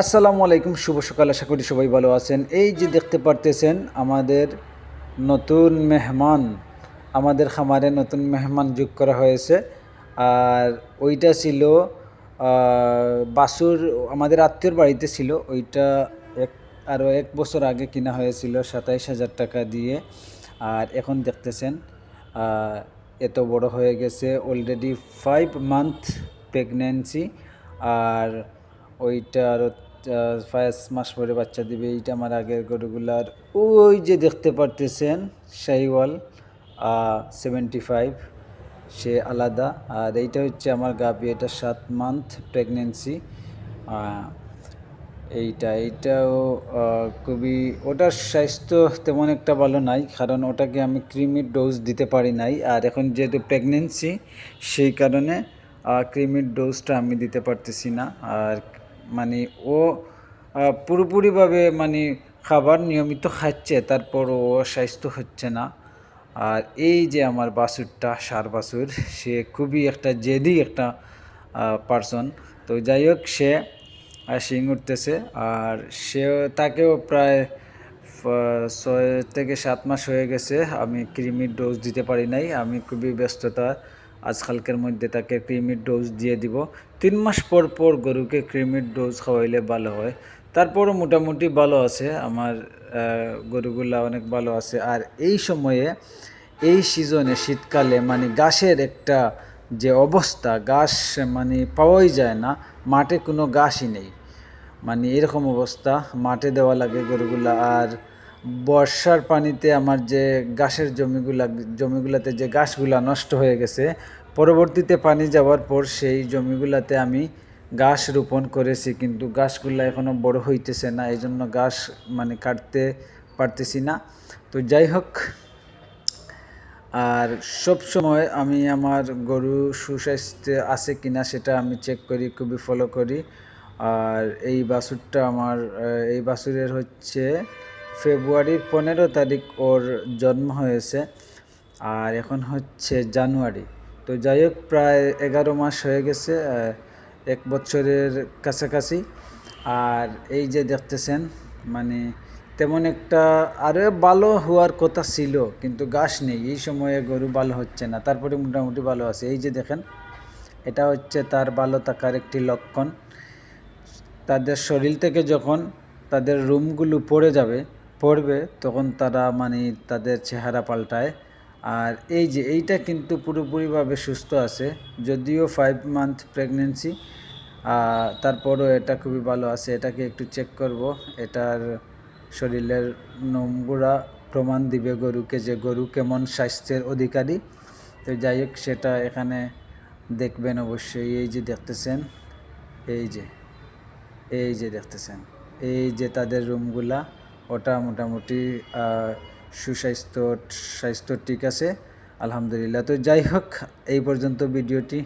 আসসালামু আলাইকুম, শুভ সকাল। আশা করি সবাই ভালো আছেন। এই যে দেখতে পারতেছেন আমাদের নতুন মেহমান, আমাদের খামারে নতুন মেহমান যোগ করা হয়েছে। আর ওইটা ছিল বাছুর, আমাদের আত্মীয়র বাড়িতে ছিল। ওইটা এক আরও 1 বছর আগে কিনা হয়েছিল 27,000 টাকা দিয়ে। আর এখন দেখতেছেন এত বড় হয়ে গেছে, অলরেডি 5 মান্থ প্রেগন্যান্সি। আর ওইটা আরও 5 মাস পরে বাচ্চা দিবে। এইটা আমার আগের গরুগুলার। ওই যে দেখতে পারতেছেন শাহিওয়াল 75, সে আলাদা। আর এইটা হচ্ছে আমার গাভী, এটা 7 মান্থ প্রেগনেন্সি। এইটাও খুবই, ওটার স্বাস্থ্য তেমন একটা ভালো নাই, কারণ ওটাকে আমি ক্রিমির ডোজ দিতে পারি নাই। আর এখন যেহেতু প্রেগনেন্সি, সেই কারণে ক্রিমির ডোজটা আমি দিতে পারতেছি না। আর মানে ও পুরোপুরিভাবে মানে খাবার নিয়মিত খাচ্ছে, তারপর ও স্বাস্থ্য হচ্ছে না। আর এই যে আমার বাছুরটা, ষাঁড় বাছুর, সে খুবই একটা জেদি একটা পার্সন। তো যাই হোক, সে শিং উঠতেছে। আর তাকেও প্রায় 6 থেকে 7 মাস হয়ে গেছে আমি ক্রিমির ডোজ দিতে পারি নাই। আমি খুবই ব্যস্ততা আজকালকের মধ্যে তাকে ক্রিমির ডোজ দিয়ে দিব। 3 মাস পর পর গরুকে ক্রিমির ডোজ খাওয়াইলে ভালো হয়। তারপরও মোটামুটি ভালো আছে আমার গরুগুলা, অনেক ভালো আছে। আর এই সময়ে, এই সিজনে, শীতকালে মানে ঘাসের একটা যে অবস্থা, ঘাস মানে পাওয়াই যায় না, মাঠে কোনো ঘাসই নেই, মানে এরকম অবস্থা। মাঠে দেওয়া লাগে গরুগুলা। আর বর্ষার পানিতে আমার যে ঘাসের জমিগুলাতে যে ঘাসগুলা নষ্ট হয়ে গেছে, পরবর্তীতে পানি যাওয়ার পর সেই জমিগুলাতে আমি ঘাস রোপণ করেছি, কিন্তু ঘাসগুলা এখনও বড় হইতেছে না, এই জন্য ঘাস মানে কাটতে পারতেছি না। তো যাই হোক, আর সব সময় আমি আমার গরু সুস্বাস্থ্যে আছে কিনা সেটা আমি চেক করি, খুবই ফলো করি। আর এই বাছুরটা আমার, এই বাছুরের হচ্ছে ফেব্রুয়ারির 15 তারিখ ওর জন্ম হয়েছে। আর এখন হচ্ছে জানুয়ারি। তো যাই হোক, প্রায় 11 মাস হয়ে গেছে, 1 বছরের কাছাকাছি। আর এই যে দেখতেছেন, মানে তেমন একটা, আরে ভালো হওয়ার কথা ছিল, কিন্তু ঘাস নেই, এই সময়ে গরু ভালো হচ্ছে না। তারপরে মোটামুটি ভালো আছে। এই যে দেখেন, এটা হচ্ছে তার ভালো থাকার একটি লক্ষণ। তাদের শরীর থেকে যখন তাদের রুমগুলো পড়বে, তখন তারা মানে তাদের চেহারা পাল্টায়। আর এই যে এইটা কিন্তু পুরোপুরিভাবে সুস্থ আছে, যদিও 5 মান্থ প্রেগনেন্সি, তারপরও এটা খুবই ভালো আছে। এটাকে একটু চেক করব, এটার শরীরের নোংরা প্রমাণ দিবে গরুকে যে গরু কেমন স্বাস্থ্যের অধিকারী। তো যাই হোক, সেটা এখানে দেখবেন অবশ্যই। এই যে দেখতেছেন, এই যে দেখতেছেন, এই যে তাদের রুমগুলা, ওটা মোটামুটি স্বাস্থ্য ঠিক আছে, আলহামদুলিল্লাহ। তো যাই হোক, এই পর্যন্ত ভিডিওটি।